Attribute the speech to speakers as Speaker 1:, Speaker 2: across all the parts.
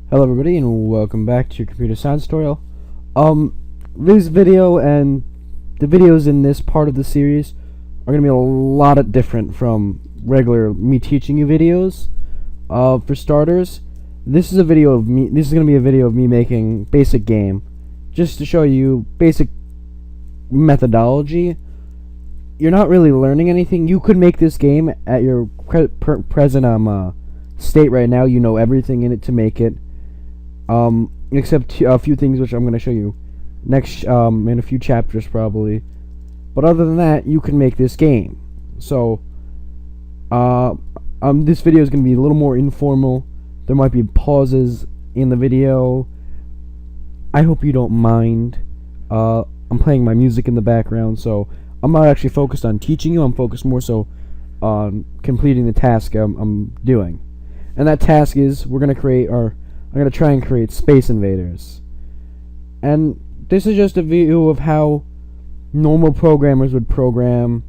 Speaker 1: Hello everybody and welcome back to your computer science tutorial. This video and the videos in this part of the series are going to be a lot different from regular me teaching you videos. For starters, this is going to be a video of me making basic game, just to show you basic methodology. You're not really learning anything. You could make this game at your present state right now. You know everything in it to make it. Except a few things which I'm going to show you next in a few chapters probably. But other than that, you can make this game. So this video is going to be a little more informal. There might be pauses in the video. I hope you don't mind. I'm playing my music in the background, so I'm not actually focused on teaching you. I'm focused more so on completing the task I'm doing. And that task is I'm going to try and create Space Invaders. And this is just a view of how normal programmers would program.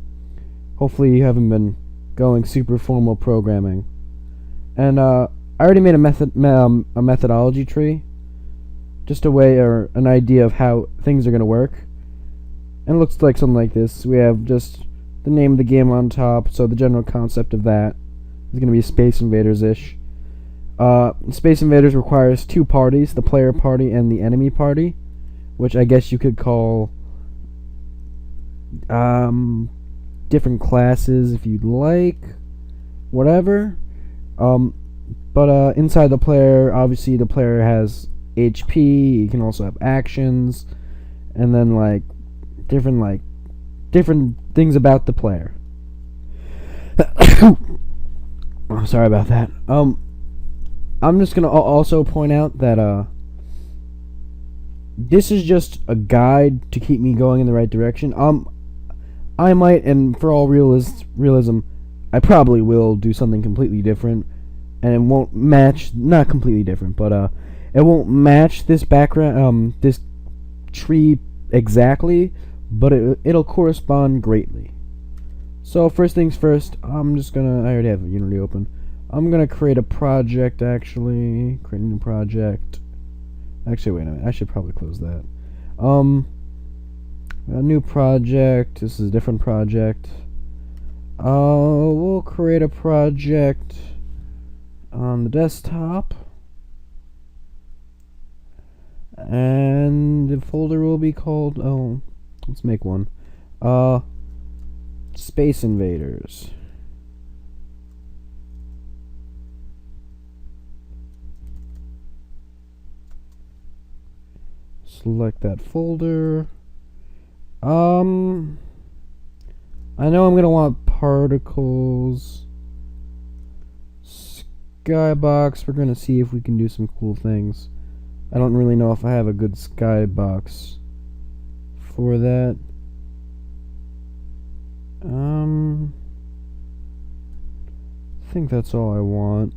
Speaker 1: Hopefully you haven't been going super formal programming. And I already made a methodology tree. Just a way or an idea of how things are going to work. And it looks like something like this. We have just the name of the game on top, so the general concept of that is going to be Space Invaders-ish. Space Invaders requires two parties, the player party and the enemy party, which I guess you could call different classes if you'd like, whatever. But inside the player, obviously the player has HP. You can also have actions, and then different things about the player. Oh, sorry about that. I'm just gonna also point out that this is just a guide to keep me going in the right direction. I might, and for all realism, I probably will do something completely different, and it won't match. Not completely different, but it won't match this background, this tree exactly, but it'll correspond greatly. So first things first, I already have Unity open. I'm gonna create a project, actually. Create a new project. Actually, wait a minute. I should probably close that. A new project. This is a different project. We'll create a project on the desktop. And the folder will be called, let's make one. Space Invaders. Select that folder. I know I'm gonna want particles. Skybox. We're gonna see if we can do some cool things. I don't really know if I have a good skybox for that. I think that's all I want.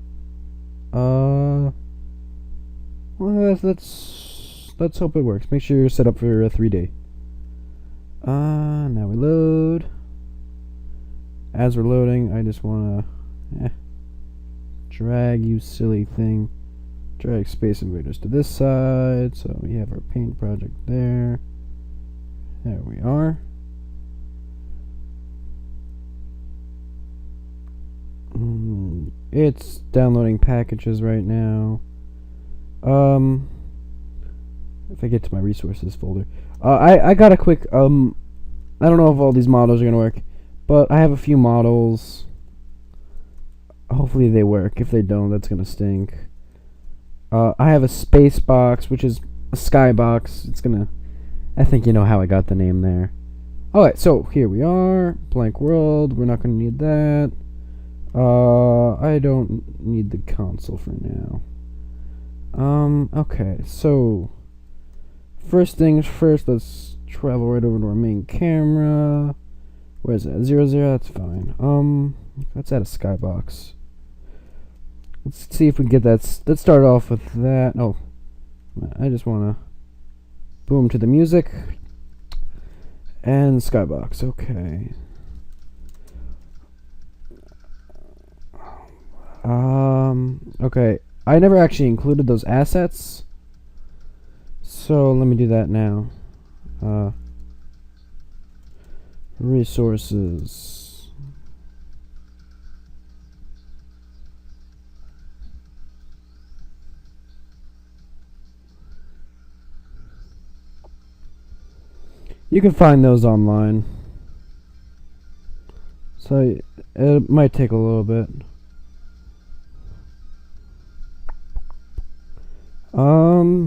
Speaker 1: Well, let's hope it works. Make sure you're set up for a 3D. Now we load. As we're loading, I just wanna drag, you silly thing. Drag Space Invaders to this side, so we have our paint project there. There we are. It's downloading packages right now. If I get to my resources folder, I got a quick I don't know if all these models are gonna work, but I have a few models. Hopefully they work. If they don't, that's gonna stink. I have a space box, which is a skybox. I think you know how I got the name there. Alright, so here we are. Blank world. We're not gonna need that. I don't need the console for now. Okay, so first things first, let's travel right over to our main camera. Where's that? 0, 0, that's fine. Let's add a skybox. Let's see if we can get that. Let's start off with that. Oh, I just wanna boom to the music. And skybox, okay. Okay, I never actually included those assets. So let me do that now. Resources. You can find those online. So it might take a little bit.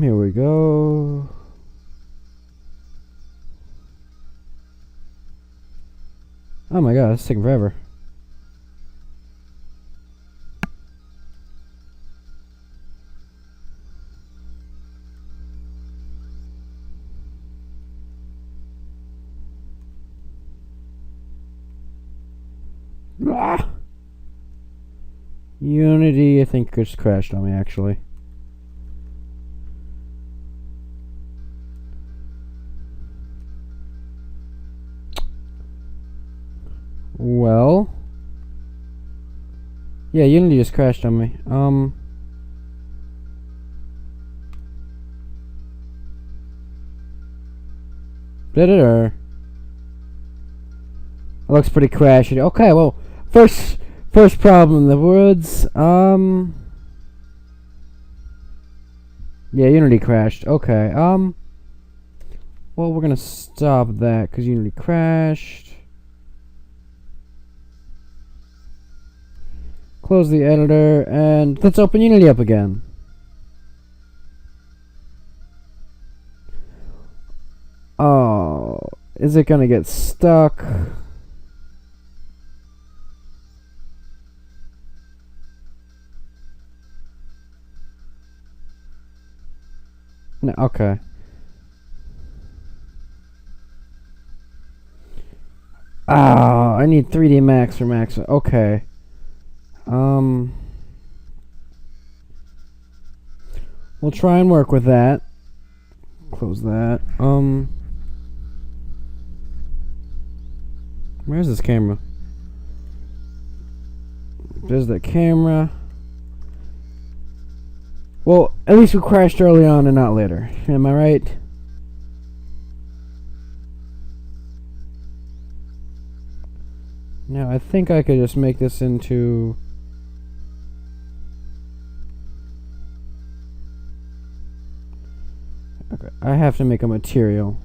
Speaker 1: Here we go. Oh my god, it's taking forever. Ah! Unity, I think, just crashed on me, actually. Well, yeah, Unity just crashed on me. Did it, or? It looks pretty crashy. Okay, well, first problem in the woods. Yeah, Unity crashed. Okay, well, we're gonna stop that because Unity crashed. Close the editor, and let's open Unity up again. Oh, is it gonna get stuck? No, okay. Ah, I need 3D Max for Max. Okay. We'll try and work with that. Close that. Where's this camera? There's the camera. Well, at least we crashed early on and not later. Am I right? Now, I think I could just make this into... Okay, I have to make a material.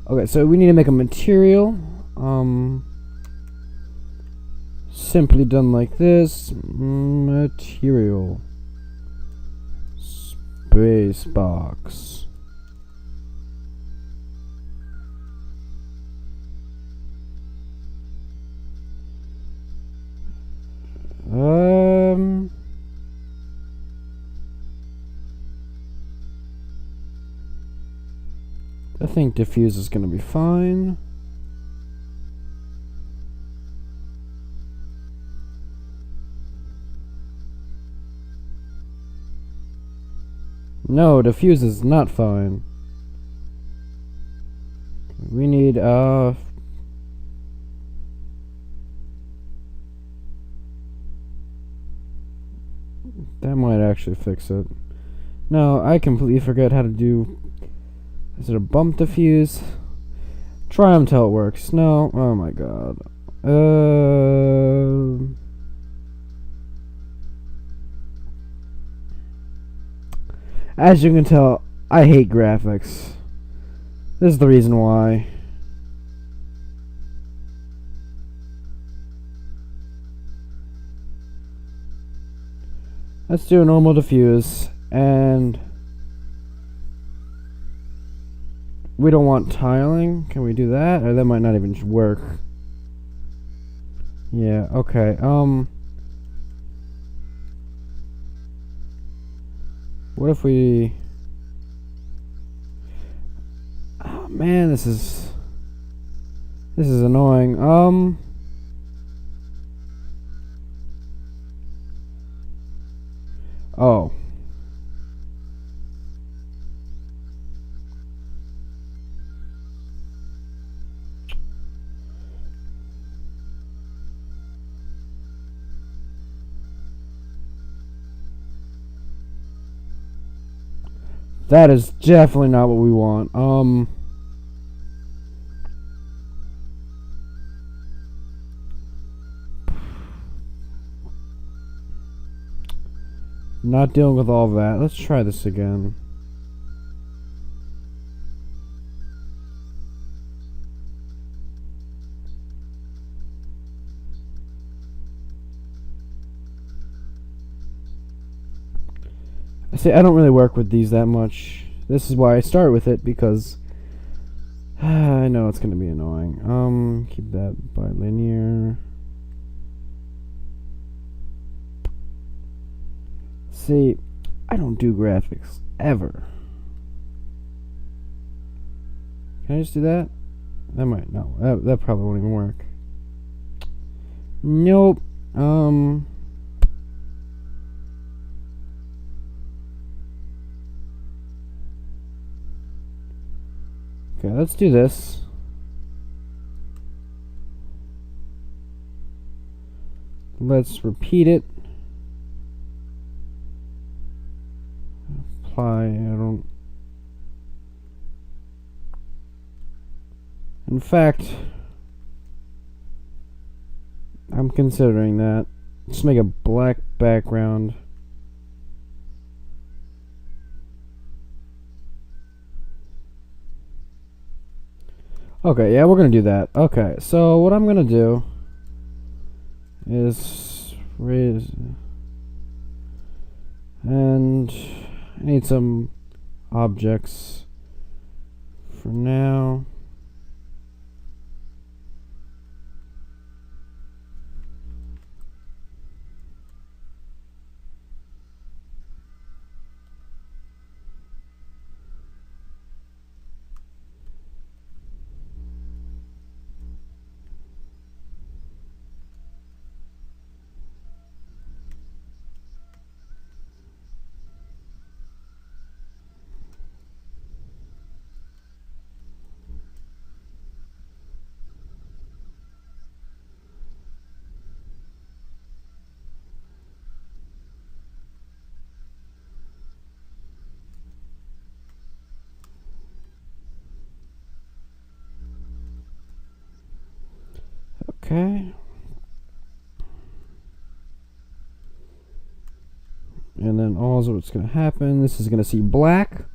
Speaker 1: Okay, so we need to make a material. Simply done like this. Material. Space box. I think diffuse is gonna be fine. No, diffuse is not fine. We need that might actually fix it. No, I completely forget how to do... Is it a bump diffuse? Try them till it works. No. Oh my god. As you can tell, I hate graphics. This is the reason why. Let's do a normal diffuse, and we don't want tiling. Can we do that? Or that might not even work. Yeah, okay. What if we... Oh man, this is annoying. Oh. That is definitely not what we want. Not dealing with all that. Let's try this again. See, I don't really work with these that much. This is why I start with it, because I know it's gonna be annoying. Keep that bilinear. See, I don't do graphics ever. Can I just do that? That might no. That probably won't even work. Nope. Okay, let's do this. Let's repeat it. Apply. In fact, I'm considering that. Just make a black background. Okay, yeah, we're gonna do that. Okay, so what I'm gonna do is raise, and I need some objects for now. Okay. And then also what's going to happen, this is going to see black.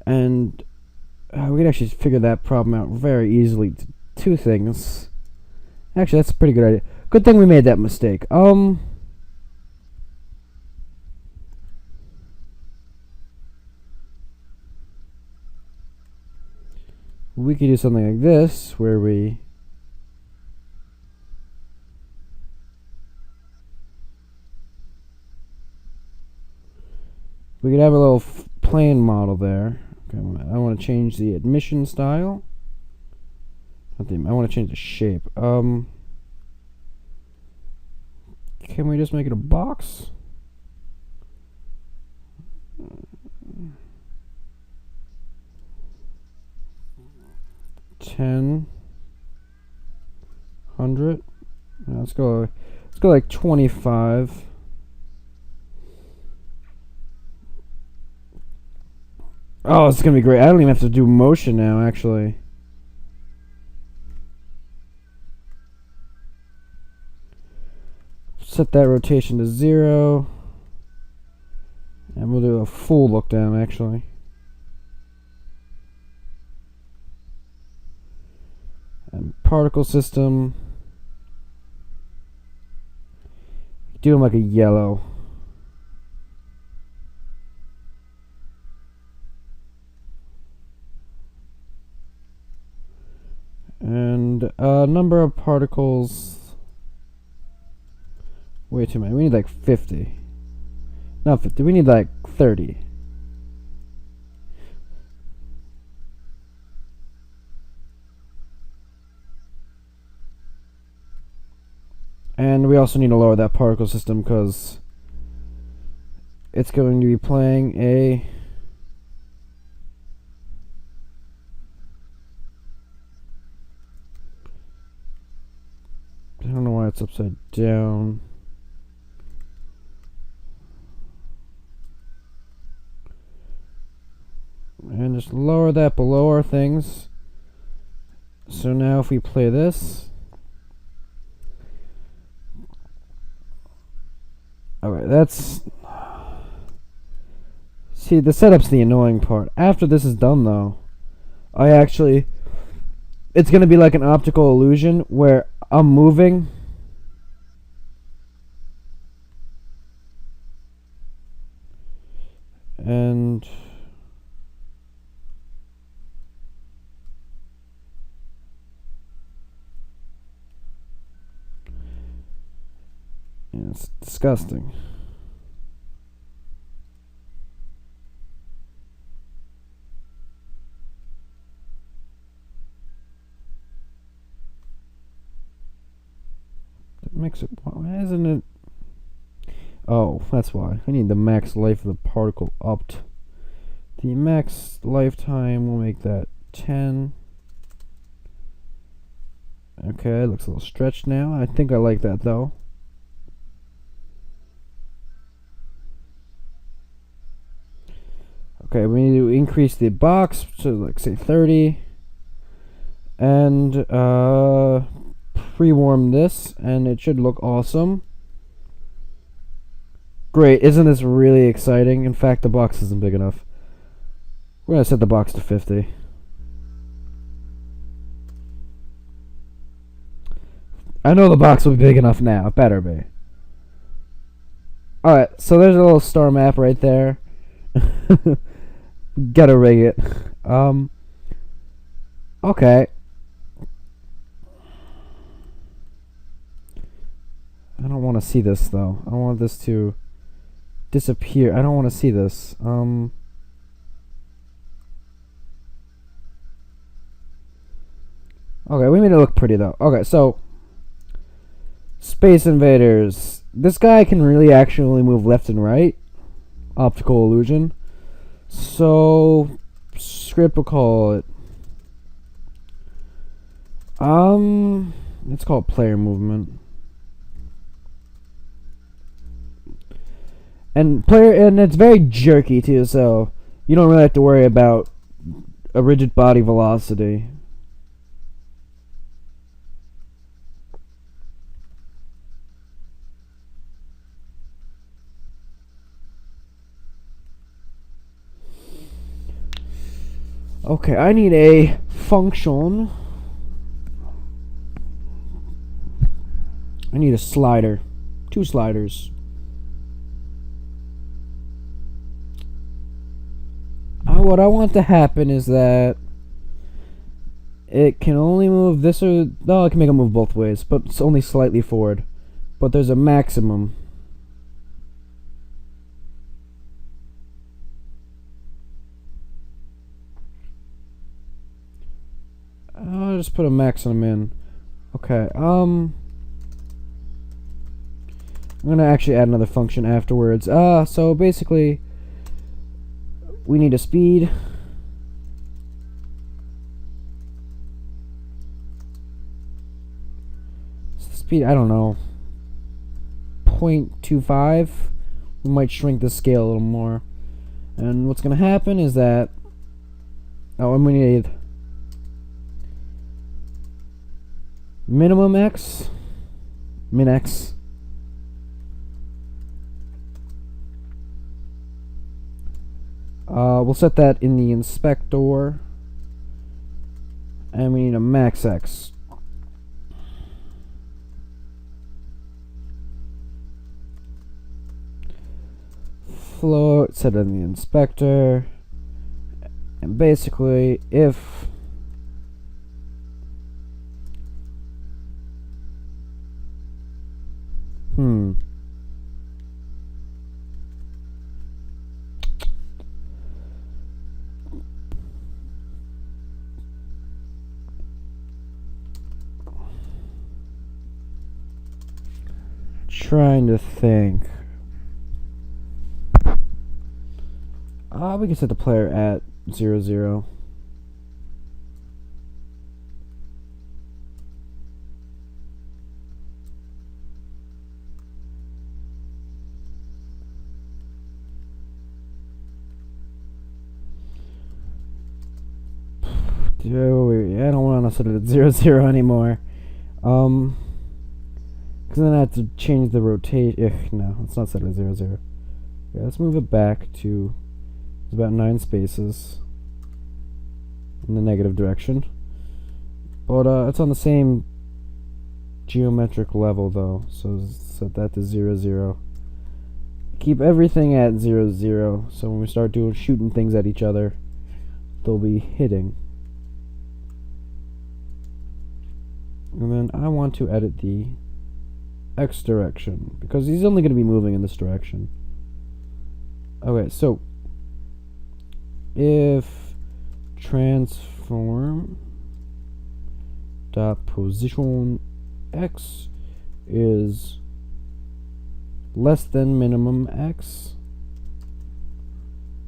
Speaker 1: And we can actually figure that problem out very easily. Two things. Actually, that's a pretty good idea. Good thing we made that mistake. We could do something like this, where we could have a little plane model there. Okay, I want to change the admission style. I want to change the shape. Can we just make it a box? $10, $100. Let's go like 25. Oh, it's gonna be great. I don't even have to do motion now, actually. Set that rotation to 0. And we'll do a full look down, actually. And particle system. Do them like a yellow. And number of particles. Way too many. We need like 50. Not 50. We need like 30. And we also need to lower that particle system because it's going to be playing a I don't know why it's upside down. And just lower that below our things. So now if we play this. Alright, that's... See, the setup's the annoying part. After this is done, though, I actually... It's going to be like an optical illusion where I'm moving. And... yeah, it's disgusting. It makes it... Why isn't it... Oh, that's why. I need the max life of the particle upped. The max lifetime will make that 10. Okay, looks a little stretched now. I think I like that though. Okay, we need to increase the box to like say 30. And pre-warm this and it should look awesome. Great, isn't this really exciting? In fact, the box isn't big enough. We're gonna set the box to 50. I know the box will be big enough now. It better be. Alright, so there's a little star map right there. Gotta rig it. Okay. I don't want to see this though. I want this to disappear. I don't want to see this. Okay, we made it look pretty though. Okay, so Space Invaders. This guy can really actually move left and right. Optical illusion. So script will call it let's call it player movement. And it's very jerky too, so you don't really have to worry about a rigid body velocity. Okay, I need a function. I need a slider. 2 sliders. What I want to happen is that it can only move this or... No, I can make it move both ways, but it's only slightly forward. But there's a maximum. I'll just put a maximum in. Okay, I'm gonna actually add another function afterwards. So basically, we need a speed. Speed, I don't know. 0.25. We might shrink the scale a little more. And what's gonna happen is that... Oh, and we need... minimum x, min x. We'll set that in the inspector, and we need a max x. Float, set it in the inspector, and basically if trying to think. We can set the player at 0, 0. I don't want to set it at 0, 0 anymore. Because then I have to change the rotation. No, let's not set it at 0, 0. Okay, let's move it back to about 9 spaces in the negative direction. But it's on the same geometric level though, so set that to 0, 0. Keep everything at 0, 0, so when we start shooting things at each other, they'll be hitting. And then I want to edit the X direction, because he's only going to be moving in this direction. Okay, so if transform dot position X is less than minimum X,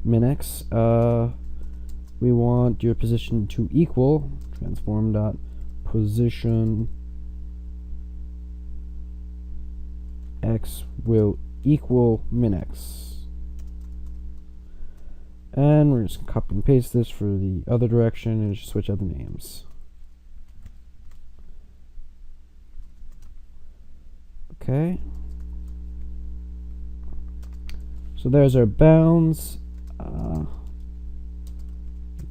Speaker 1: min X, we want your position to equal transform dot position X will equal min X. And we're just going to copy and paste this for the other direction and just switch out the names. Okay. So there's our bounds.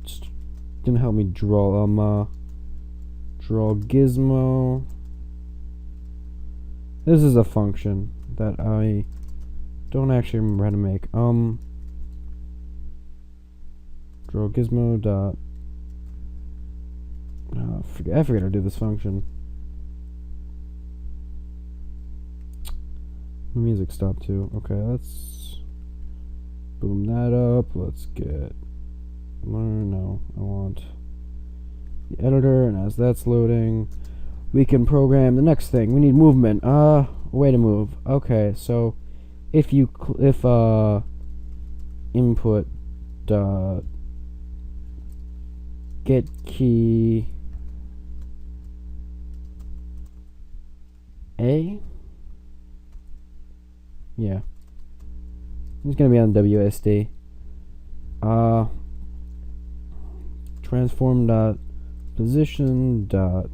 Speaker 1: Just didn't help me draw draw gizmo. This is a function that I don't actually remember how to make. Draw gizmo dot. I forget how to do this function. The music stopped too. Okay, let's boom that up. Let's get. No, I want the editor, and as that's loading, we can program the next thing. We need movement. Way to move. Okay, so if you input dot get key A. Yeah, it's gonna be on WSD. Transform dot position dot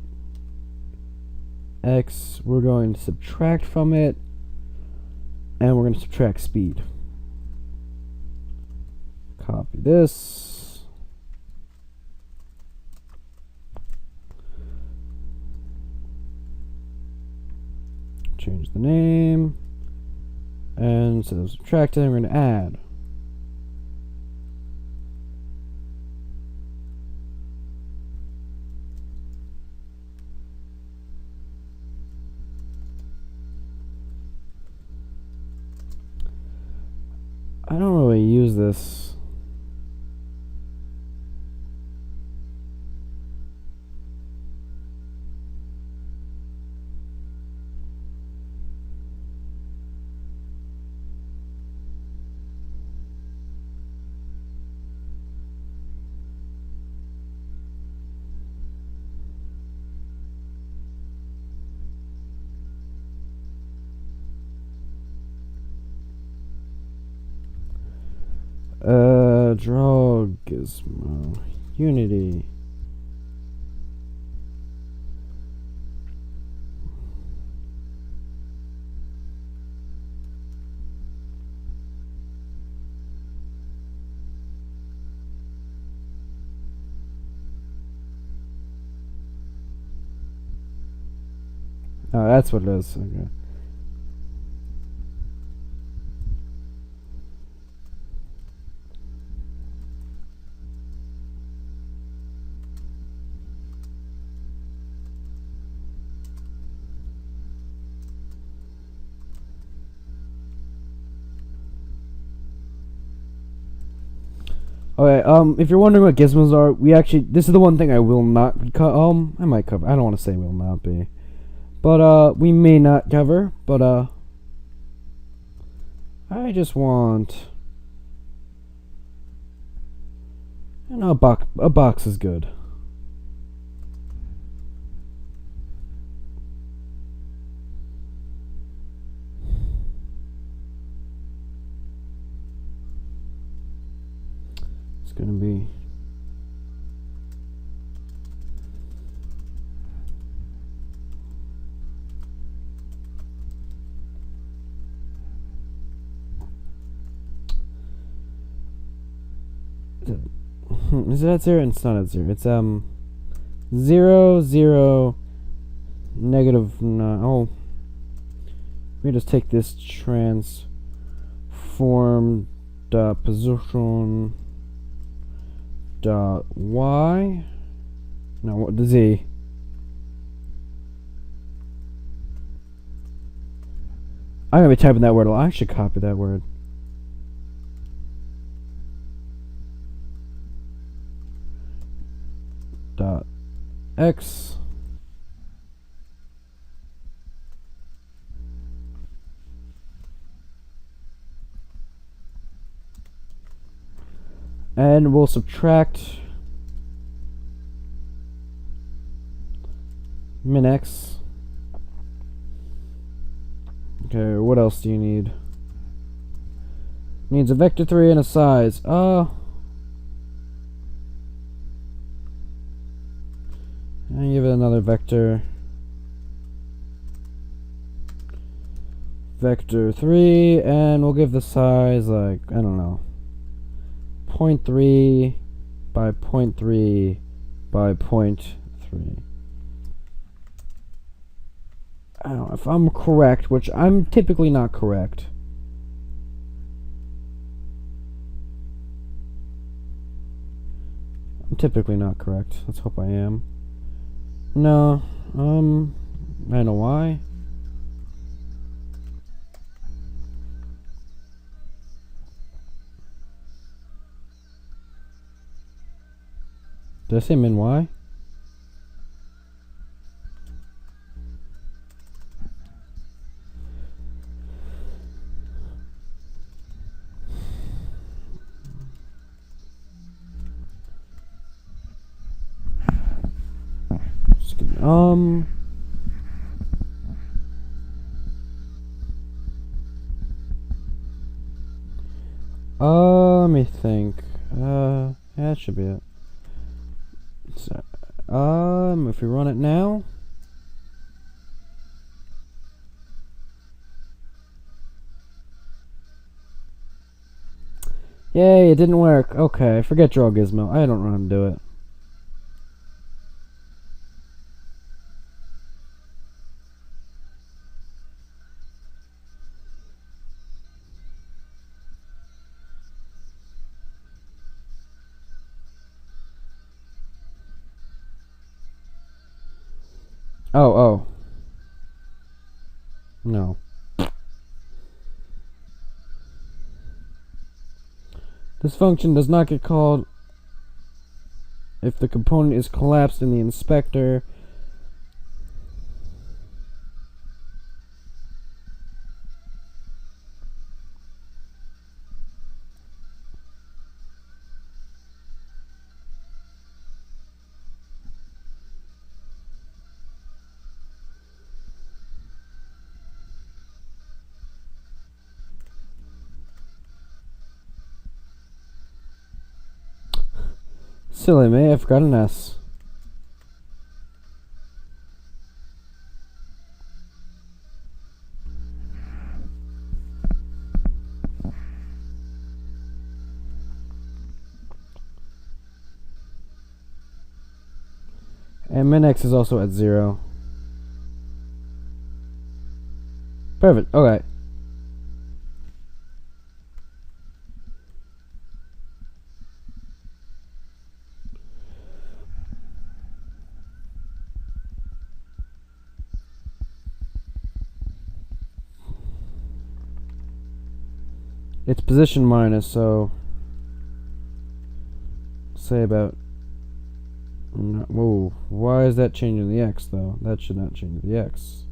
Speaker 1: X. We're going to subtract from it, and we're going to subtract speed. Copy this. Change the name. And instead of subtracting, we're going to add. I don't really use this. Draw gizmo unity. Oh, that's what it is. Okay. Okay, if you're wondering what gizmos are, this is the one thing I will not be I might cover. I don't want to say will not be. But, we may not cover, but, I just want, a box is good. It's gonna be Is it at 0? It's not at 0. It's 0, 0, negative 9. Oh, we just take this transform dot position dot y. No, what the z. I'm gonna be typing that word. I should copy that word. Dot x and we'll subtract min x. Okay, what else do you need? Needs a vector 3 and a size. And give it another vector. Vector 3, and we'll give the size like, I don't know, 0.3 by 0.3 by 0.3. I don't know if I'm correct, which I'm typically not correct. I'm typically not correct. Let's hope I am. No, I don't know why. Did I say min y? Let me think. Yeah, that should be it. So, if we run it now. Yay, it didn't work. Okay, forget Draw Gizmo. I don't know how to do it. Oh. No. This function does not get called if the component is collapsed in the inspector. Silly me, I forgot an S. And min x is also at 0. Perfect, okay. It's position minus, so say about. Whoa, why is that changing the x though? That should not change the x.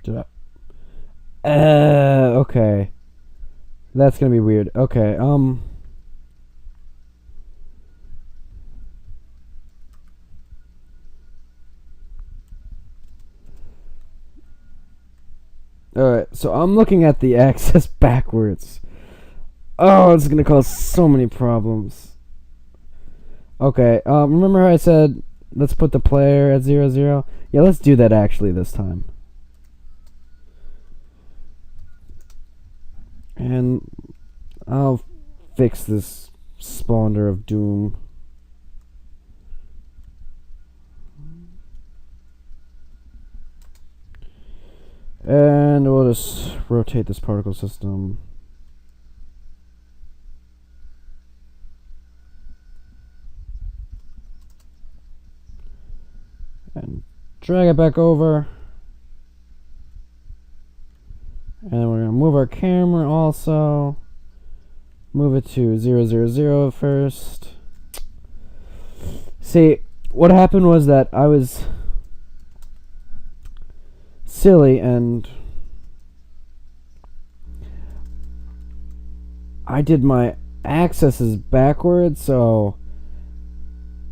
Speaker 1: Did I? Okay. That's gonna be weird. Okay, Alright, so I'm looking at the axis backwards. Oh, it's gonna cause so many problems. Okay, remember how I said let's put the player at 0, 0. Yeah, let's do that actually this time. And I'll fix this spawner of doom. And we'll just rotate this particle system. And drag it back over. And then we're going to move our camera also. Move it to 0, 0, 0 first. See, what happened was that I was silly and I did my accesses backwards, so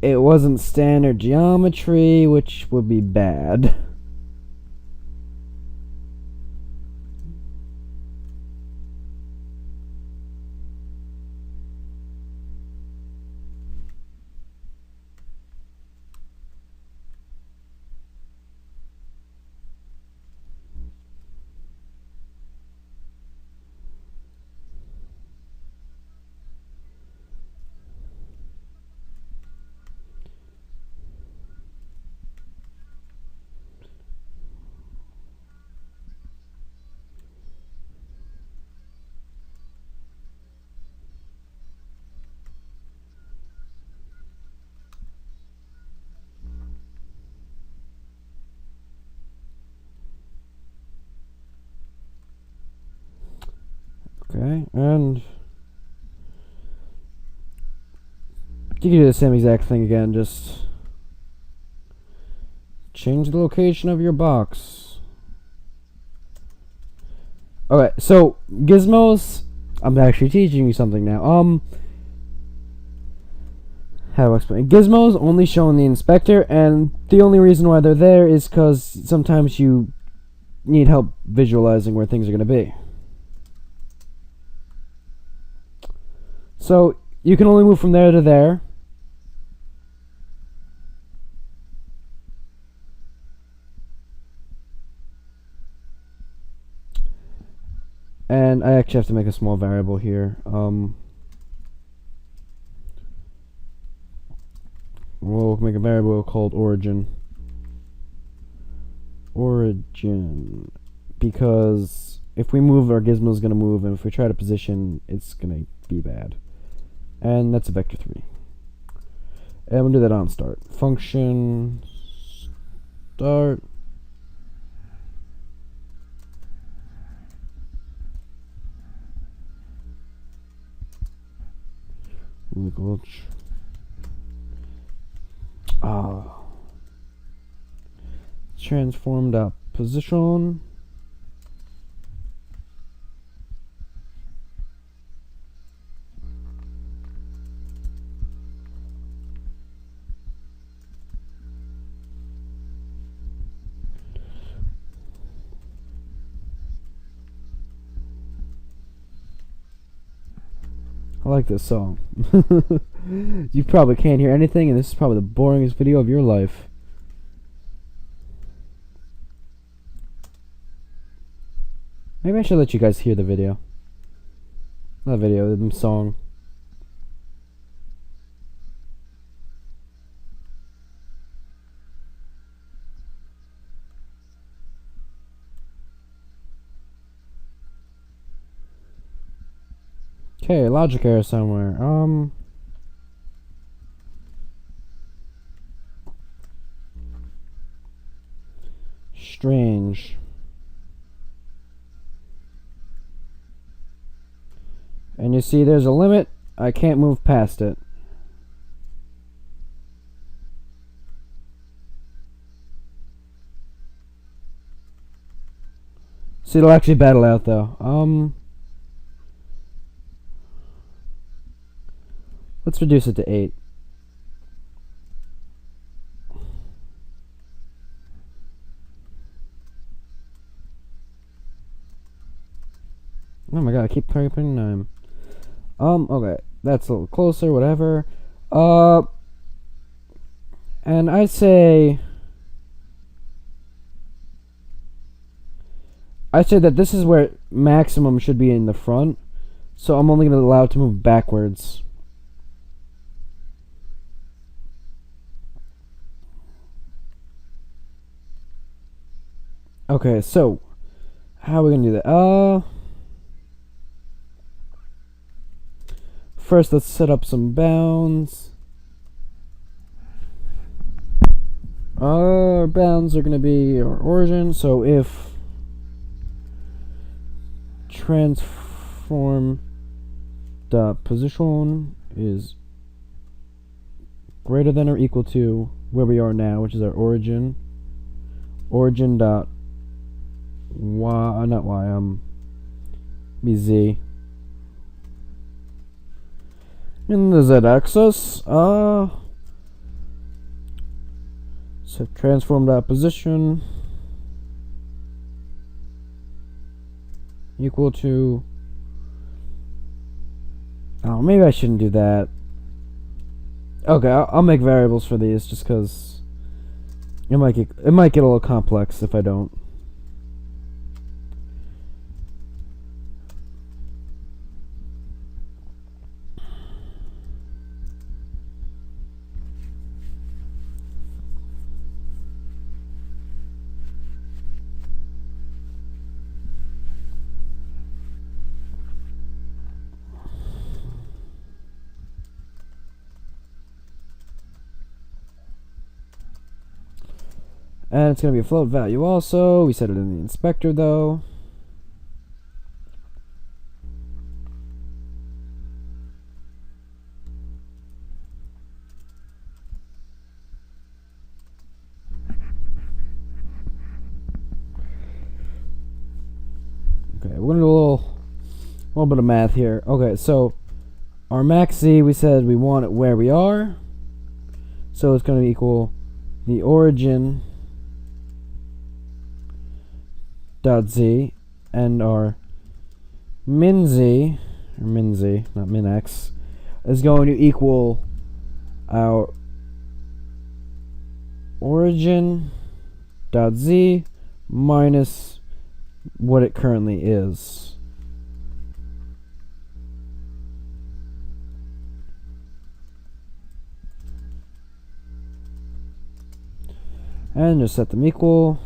Speaker 1: it wasn't standard geometry, which would be bad. Okay, and you can do the same exact thing again, just change the location of your box. Okay, so gizmos, I'm actually teaching you something now. How do I explain? Gizmos only show in the inspector, and the only reason why they're there is because sometimes you need help visualizing where things are going to be. So you can only move from there to there. And I actually have to make a small variable here. We'll make a variable called origin. Origin. Because if we move, our gizmo is going to move, and if we try to position, it's going to be bad. And that's a vector 3. And we'll do that on start. Function start. Transformed up position. I like this song. You probably can't hear anything, and this is probably the boringest video of your life. Maybe I should let you guys hear the video. Not video, the song. Okay, logic error somewhere. Strange. And you see there's a limit. I can't move past it. See, it'll actually battle out though. Let's reduce it to 8. Oh my god, I keep typing 9. Okay, that's a little closer, whatever. And I say that this is where maximum should be in the front, so I'm only going to allow it to move backwards. Okay, so how are we going to do that? First, let's set up some bounds. Our bounds are going to be our origin, so if transform dot position is greater than or equal to where we are now, which is our origin dot y, not y, be z, in the z-axis, so transform dot position equal to, oh, maybe I shouldn't do that. Okay, I'll make variables for these just because it might get a little complex if I don't. And it's going to be a float value also. We set it in the inspector though. Okay, we're going to do a little bit of math here. Okay, so our max z, we said we want it where we are. So it's going to equal the origin dot z, and our min z, not min x, is going to equal our origin dot z minus what it currently is. And just set them equal.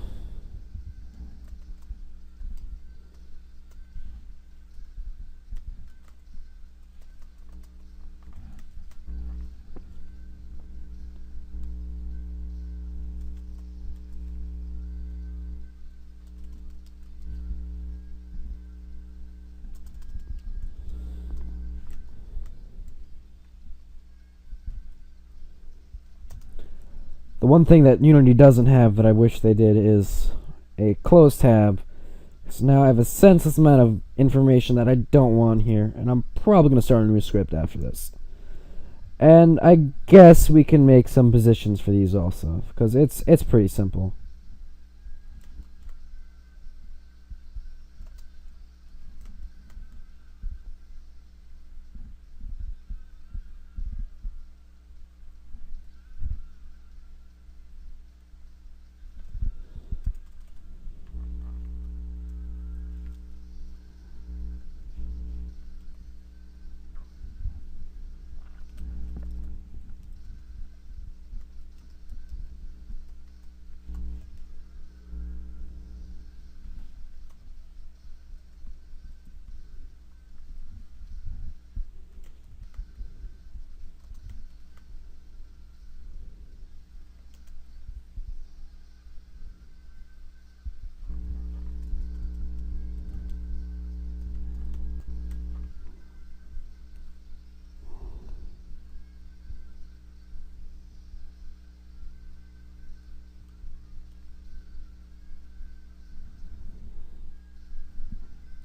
Speaker 1: The one thing that Unity doesn't have that I wish they did is a close tab. So now I have a senseless amount of information that I don't want here, and I'm probably going to start a new script after this. And I guess we can make some positions for these also, because it's pretty simple.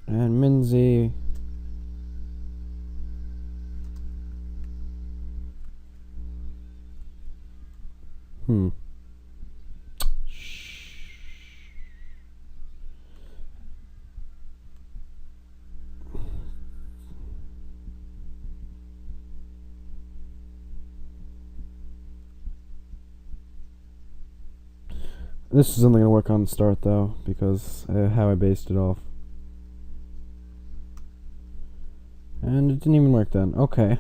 Speaker 1: And Minzy. This is only going to work on start, though, because how I based it off. And it didn't even work then. Okay,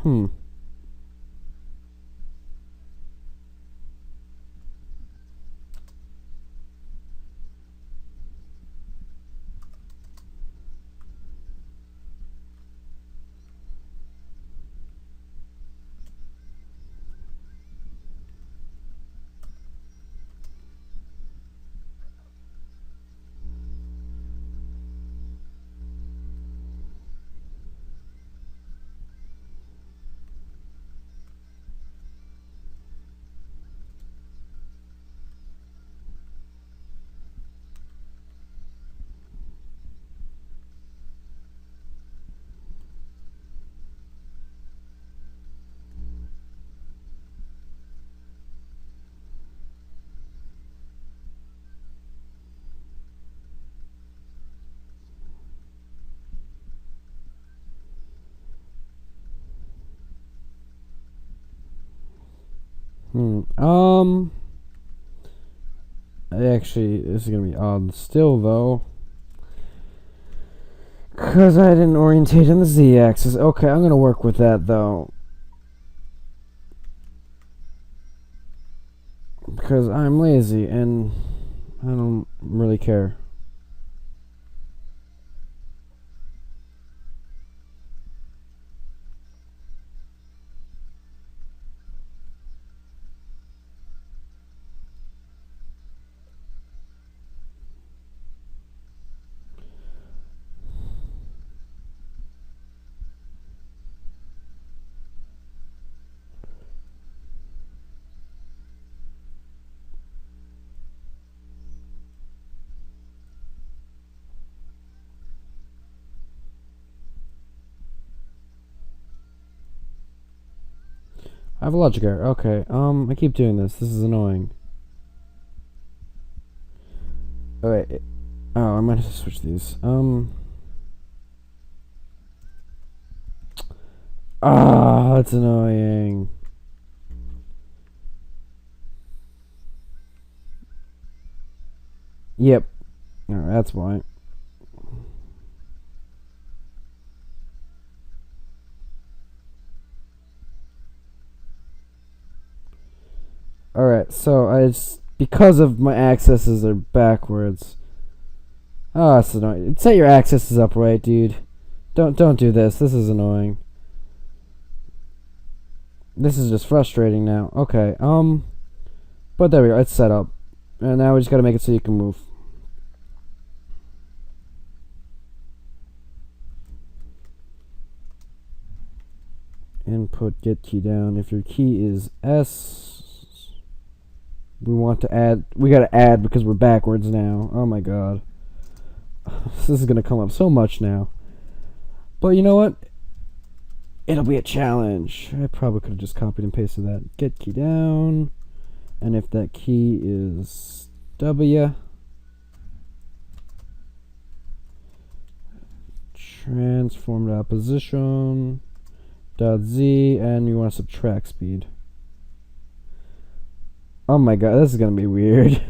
Speaker 1: Actually, this is going to be odd still, though. Because I didn't orientate on the z-axis. Okay, I'm going to work with that, though. Because I'm lazy, and I don't really care. I have a logic error. Okay, I keep doing this. This is annoying. Oh, wait. Oh, I might have to switch these. That's annoying. Yep. Alright, that's why. Alright, so because of my accesses are backwards. Oh, that's annoying. Set your accesses up right, dude. Don't do this. This is annoying. This is just frustrating now. Okay, but there we go. It's set up. And now we just gotta make it so you can move. Input get key down. If your key is S, we want to add. We gotta add because we're backwards now. Oh my god. This is gonna come up so much now. But you know what? It'll be a challenge. I probably could have just copied and pasted that. Get key down. And if that key is W, transform to opposition. .z, and you want to subtract speed. Oh my god, this is gonna be weird.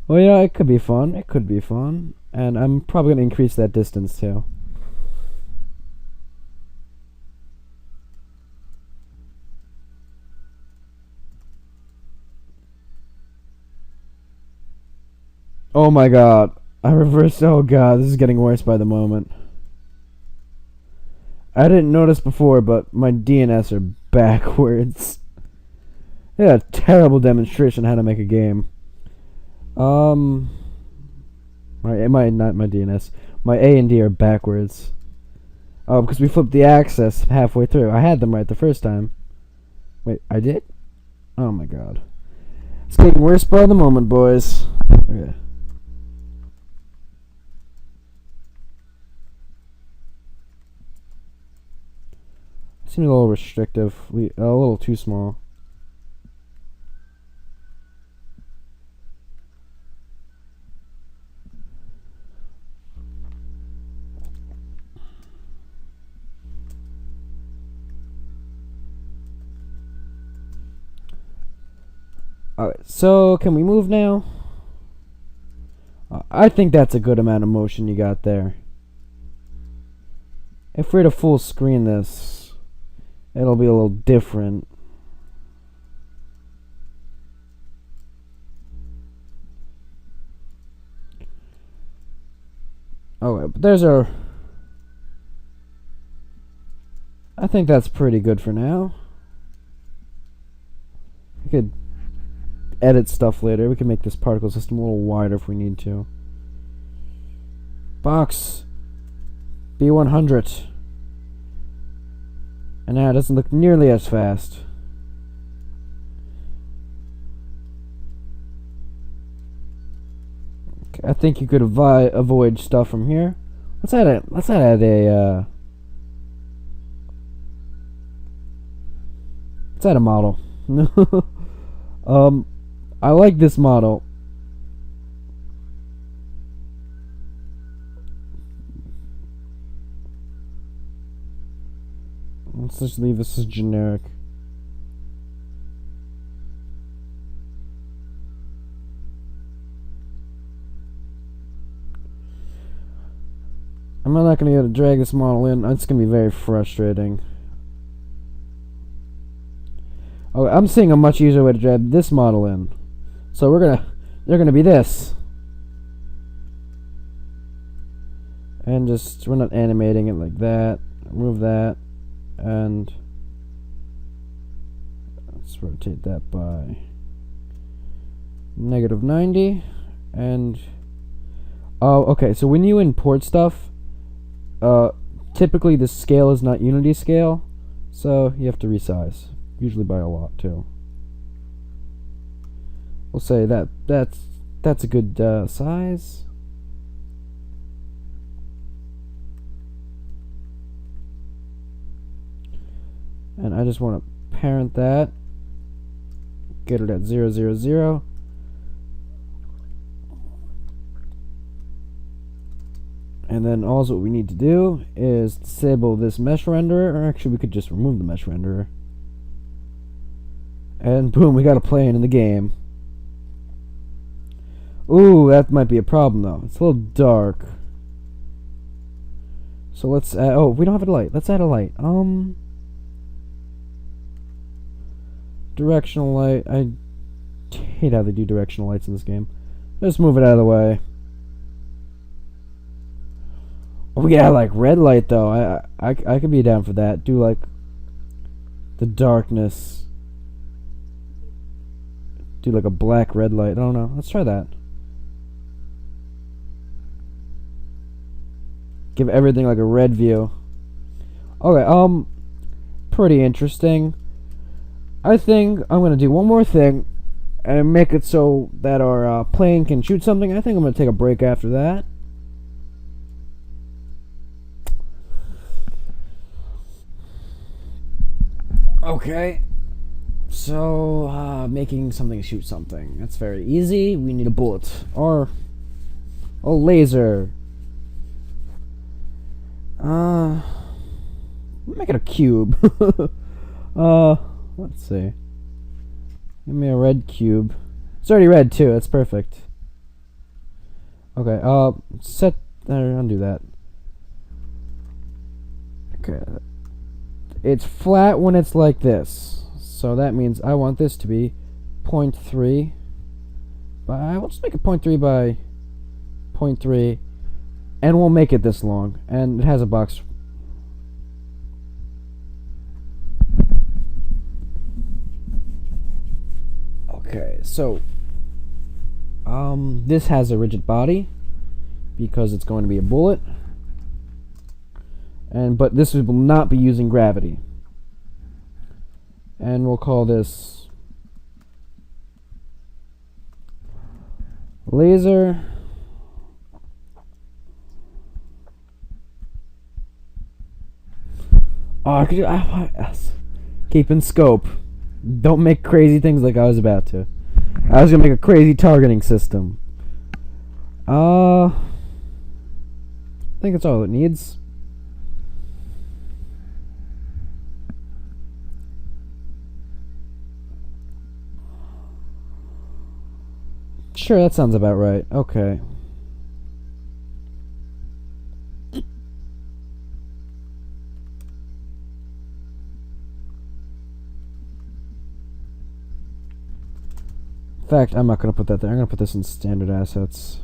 Speaker 1: Well, you know, it could be fun. It could be fun. And I'm probably gonna increase that distance too. Oh my god. I reversed. Oh god, this is getting worse by the moment. I didn't notice before, but my DNS are backwards. Yeah, a terrible demonstration how to make a game. Not my DNS. My A and D are backwards. Oh, because we flipped the access halfway through. I had them right the first time. Wait, I did? Oh my god. It's getting worse by the moment, boys. Okay. Seems a little restrictive, a little too small. Alright, so can we move now? I think that's a good amount of motion you got there. If we're to full screen this, it'll be a little different. Oh, but there's our... I think that's pretty good for now. We could edit stuff later. We can make this particle system a little wider if we need to. Box B100. And now it doesn't look nearly as fast. Okay, I think you could avoid stuff from here. Let's add a model. I like this model. Let's just leave this as generic. I'm not going to be able to drag this model in. It's going to be very frustrating. Oh, I'm seeing a much easier way to drag this model in. So they're gonna be this. And we're not animating it like that. Remove that. And let's rotate that by -90. And oh, okay, so when you import stuff, typically the scale is not unity scale, so you have to resize, usually by a lot too. We'll say that's a good size. And I just want to parent that, get it at 0, 0, 0. And then also what we need to do is disable this mesh renderer, or actually we could just remove the mesh renderer. And boom, we got a plane in the game. Ooh, that might be a problem though. It's a little dark. So let's add, oh, we don't have a light. Let's add a light. Directional light. I hate how they do directional lights in this game. Just move it out of the way. Oh yeah, like red light though. I could be down for that. Do like the darkness. Do like a black red light. I don't know. Let's try that. Give everything like a red view. Okay, pretty interesting. I think I'm gonna do one more thing and make it so that our plane can shoot something. I think I'm gonna take a break after that. Okay, so making something shoot something. That's very easy. We need a bullet or a laser. Make it a cube. Let's see. Give me a red cube. It's already red too. That's perfect. Okay. Undo that. Okay. It's flat when it's like this. So that means I want this to be 0.3 by, we'll just make it 0.3 by 0.3, and we'll make it this long, and it has a box. Okay, so this has a rigid body because it's going to be a bullet. But this will not be using gravity. And we'll call this laser. Oh, I could do, keep in scope. Don't make crazy things like I was about to. I was gonna make a crazy targeting system. I think that's all it needs. Sure, that sounds about right. Okay. fact, I'm not going to put that there. I'm going to put this in standard assets.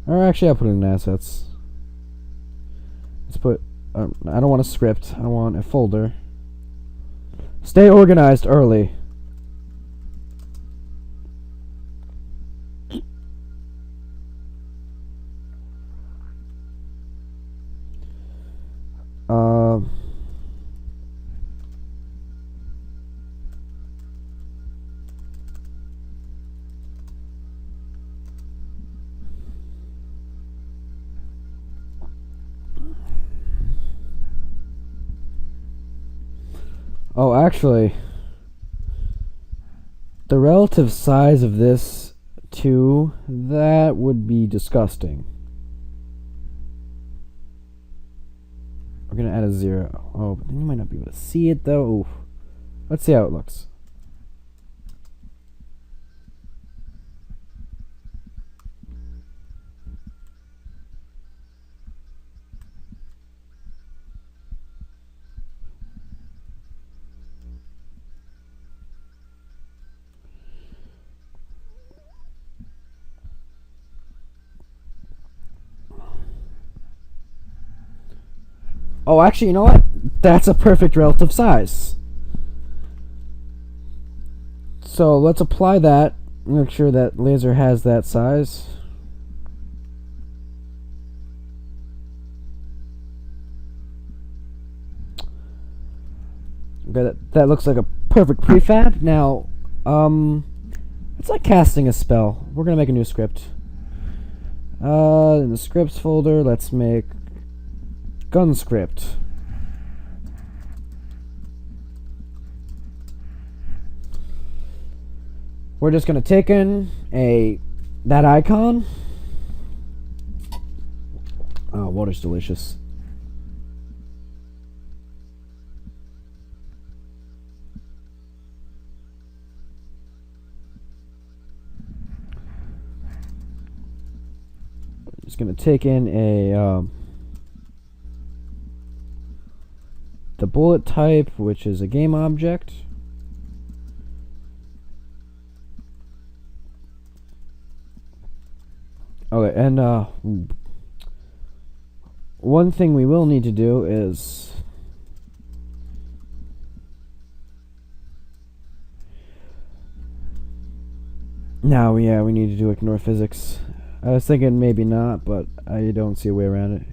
Speaker 1: Or actually, I'll put it in assets. Let's put... I don't want a script. I want a folder. Stay organized early. Oh, actually, the relative size of this to that would be disgusting. We're gonna add a 0. Oh, but then you might not be able to see it though. Oof. Let's see how it looks. Oh, actually, you know what? That's a perfect relative size. So let's apply that. Make sure that laser has that size. Okay, that looks like a perfect prefab. Now, it's like casting a spell. We're gonna make a new script. In the scripts folder, let's make gun script. We're just gonna take in that icon. Oh, water's delicious. Just gonna take in the bullet type, which is a game object. Okay, and one thing we will need to do is now, yeah, we need to do ignore physics. I was thinking maybe not, but I don't see a way around it.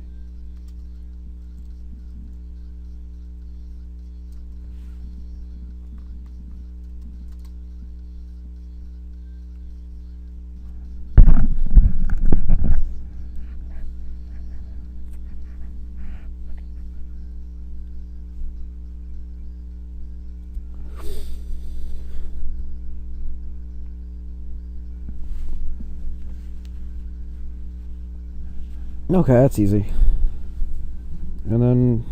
Speaker 1: Okay, that's easy. And then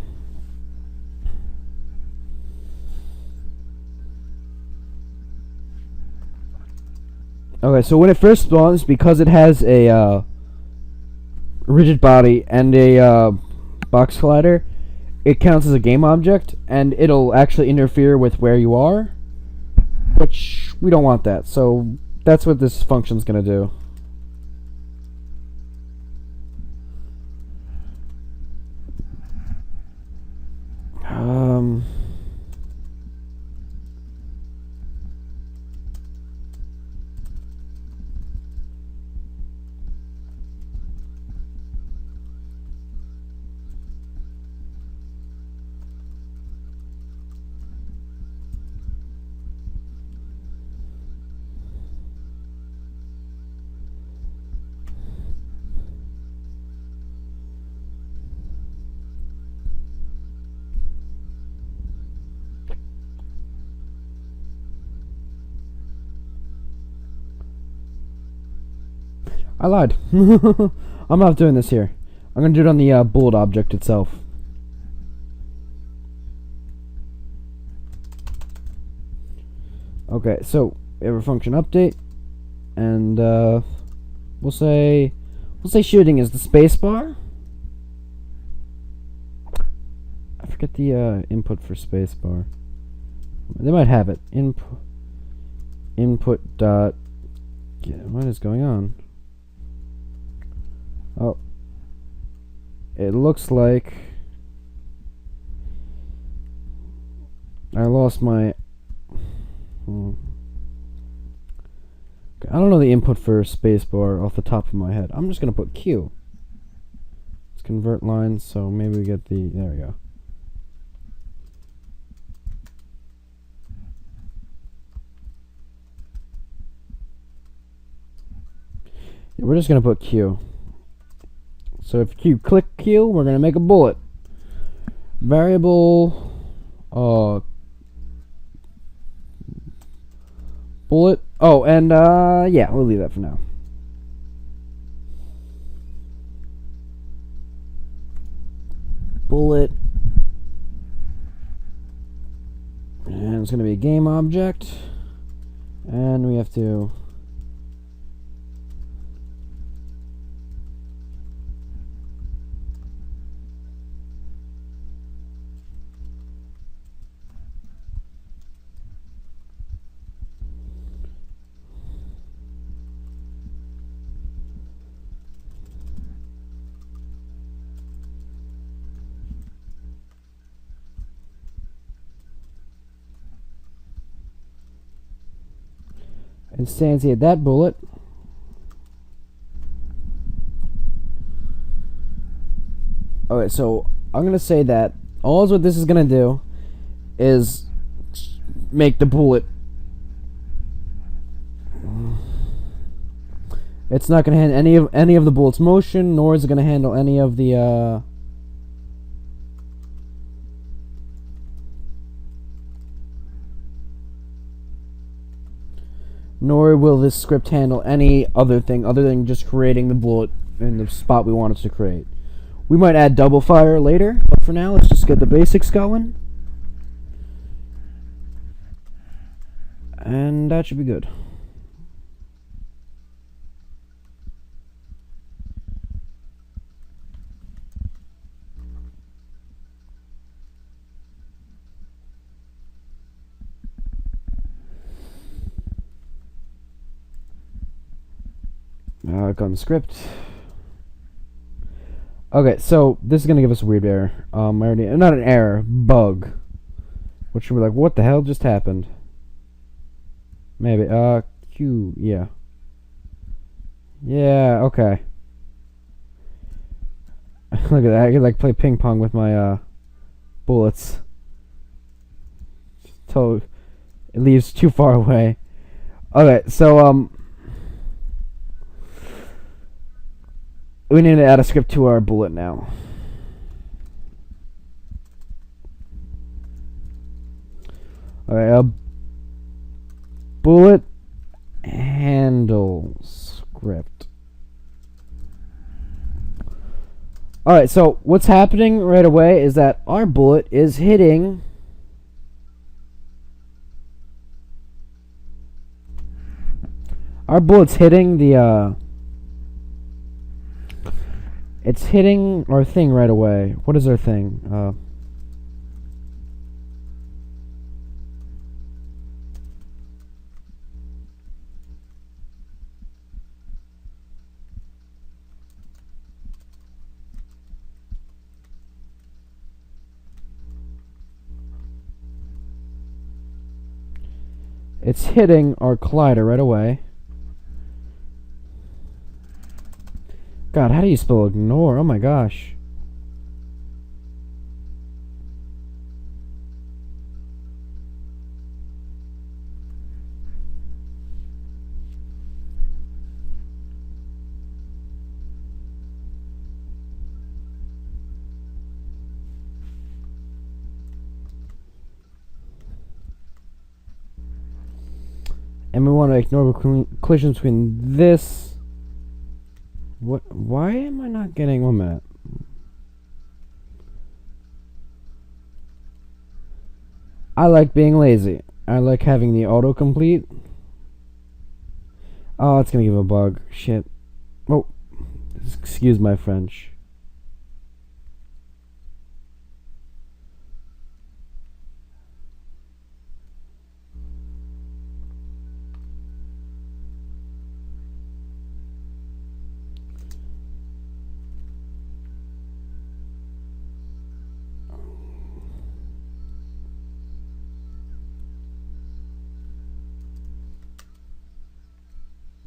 Speaker 1: okay, so when it first spawns, because it has a rigid body and a box collider, it counts as a game object, and it'll actually interfere with where you are, which we don't want that. So that's what this function's gonna do. I lied. I'm not doing this here. I'm going to do it on the bullet object itself. Okay, so we have a function update, and we'll say shooting is the space bar. I forget the input for space bar. They might have it. Input dot. Yeah, what is going on? Oh, it looks like I lost my. I don't know the input for spacebar off the top of my head. I'm just gonna put Q. Let's convert lines, so maybe we get the. There we go. Yeah, we're just gonna put Q. So if you click Q, we're gonna make a bullet. Variable. Bullet. Oh, and yeah, we'll leave that for now. Bullet. And it's gonna be a game object. And we have to. Instantiate that bullet. Okay, so I'm going to say that all what this is going to do is make the bullet. It's not going to handle any of the bullet's motion, nor is it going to handle any of the nor will this script handle any other thing other than just creating the bullet in the spot we want it to create. We might add double fire later, but for now, let's just get the basics going. And that should be good. Gun the script. Okay, so this is gonna give us a weird error. Not an error, bug. Which we're like, what the hell just happened? Maybe. Q. Yeah. Yeah. Okay. Look at that. I could like play ping pong with my bullets. So it leaves too far away. Okay, so we need to add a script to our bullet now. Alright, bullet handle script. Alright, so what's happening right away is that our bullet is hitting the it's hitting our thing right away. What is our thing? It's hitting our collider right away. God, how do you spell ignore? Oh my gosh. And we want to ignore collisions between this. What? Why am I not getting 1 minute? I like being lazy. I like having the autocomplete. Oh, it's gonna give a bug. Shit. Oh, excuse my French.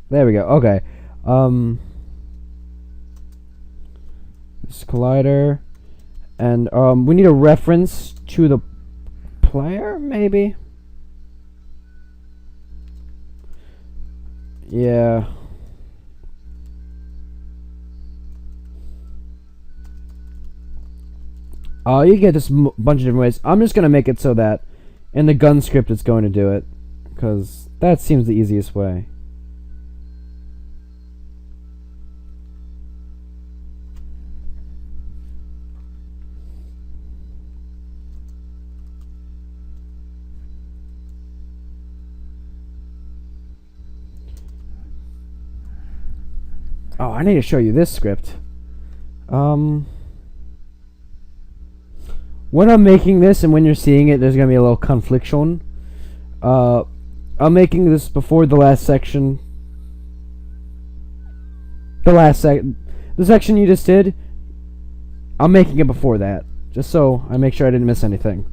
Speaker 1: There we go. Okay. This collider, and we need a reference to the player, maybe. Yeah. You get this bunch of different ways. I'm just gonna make it so that in the gun script it's going to do it, because that seems the easiest way. Oh, I need to show you this script. When I'm making this and when you're seeing it, there's gonna be a little confliction. I'm making this before the last section. The section you just did, I'm making it before that, just so I make sure I didn't miss anything.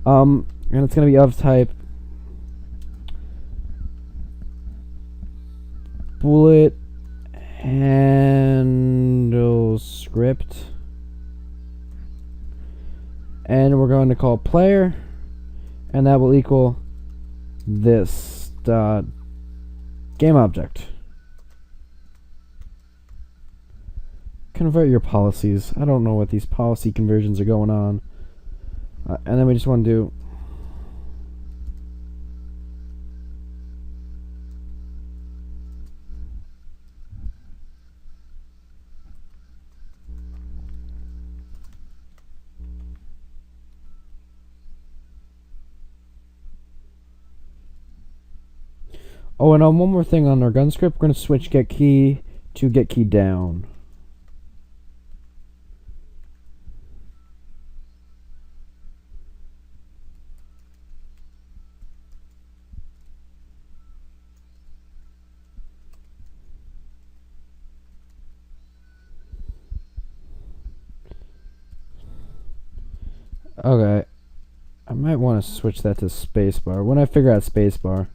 Speaker 1: And it's gonna be of type bullet handle script, and we're going to call player, and that will equal this dot game object. Convert your policies. I don't know what these policy conversions are going on. And then we just want to do oh, and one more thing on our gun script, we're going to switch get key to get key down. Okay, I might want to switch that to spacebar when I figure out spacebar.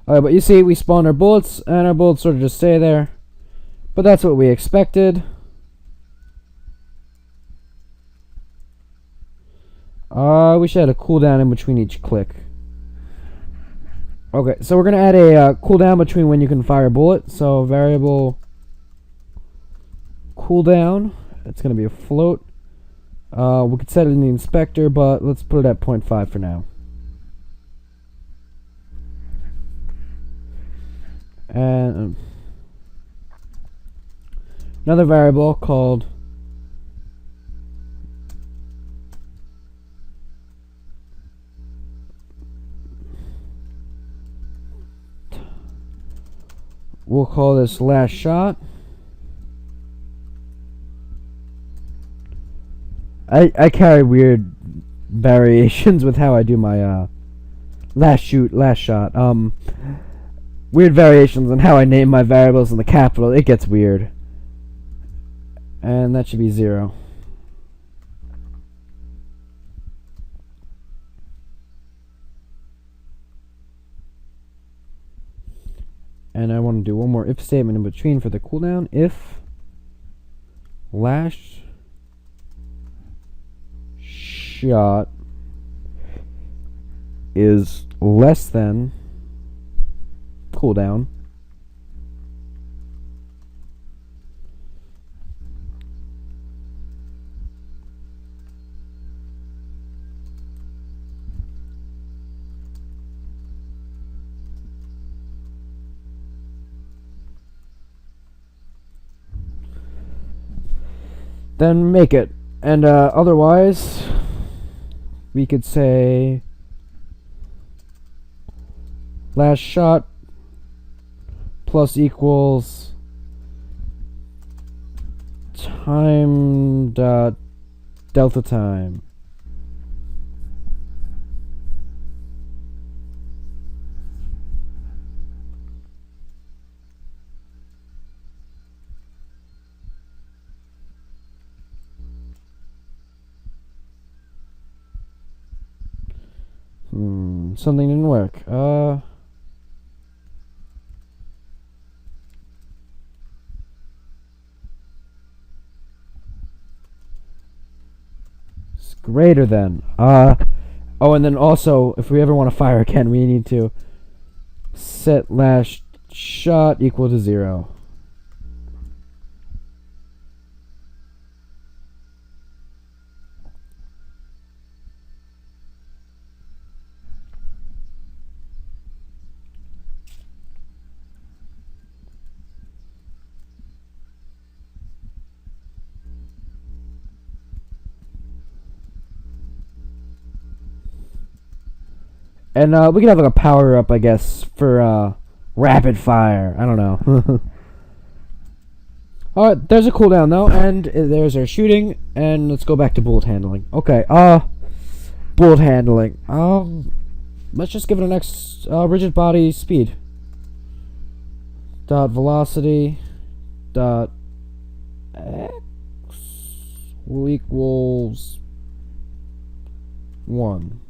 Speaker 1: Alright, but you see, we spawned our bullets, and our bullets sort of just stay there. But that's what we expected. We should add a cooldown in between each click. Okay, so we're going to add a cooldown between when you can fire a bullet. So variable cooldown, it's going to be a float. We could set it in the inspector, but let's put it at 0.5 for now. And another variable called we'll call this last shot. I carry weird variations with how I do my last shot. Weird variations on how I name my variables in the capital. It gets weird. And that should be 0. And I want to do one more if statement in between for the cooldown. If last shot is less than cooldown, then make it. And otherwise we could say last shot plus equals time dot delta time. Something didn't work. greater than. Oh, and then also, if we ever want to fire again, we need to set last shot equal to 0. And we can have like a power up, I guess, for rapid fire. I don't know. Alright, there's a cooldown though, and there's our shooting, and let's go back to bullet handling. Okay, bullet handling. Let's just give it an X, rigid body speed. Dot velocity. Dot X will equals 1.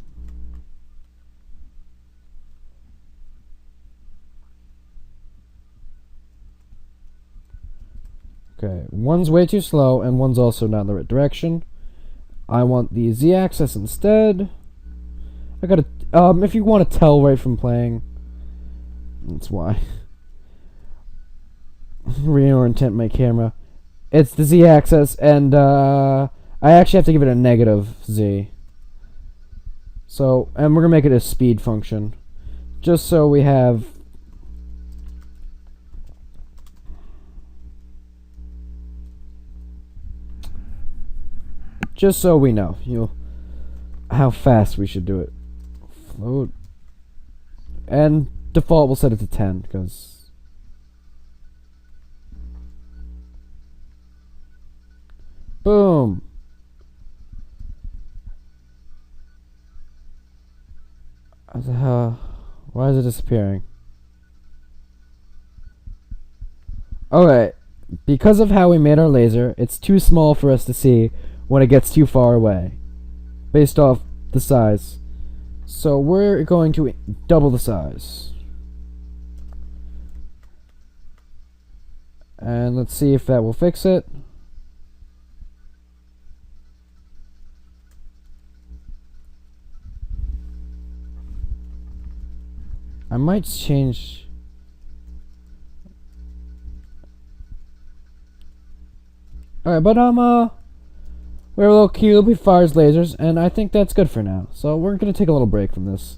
Speaker 1: Okay, one's way too slow, and one's also not in the right direction. I want the Z-axis instead. I gotta, if you want to tell right from playing, that's why. Reorient my camera. It's the Z-axis, and, I actually have to give it a negative Z. So, and we're gonna make it a speed function. Just so we have... Just so we know, how fast we should do it. Float. And default, we'll set it to 10, because... Boom! Why is it disappearing? Okay, because of how we made our laser, it's too small for us to see when it gets too far away, based off the size. So we're going to double the size. And let's see if that will fix it. I might change... Alright, but we have a little cube, he fires lasers, and I think that's good for now. So we're going to take a little break from this.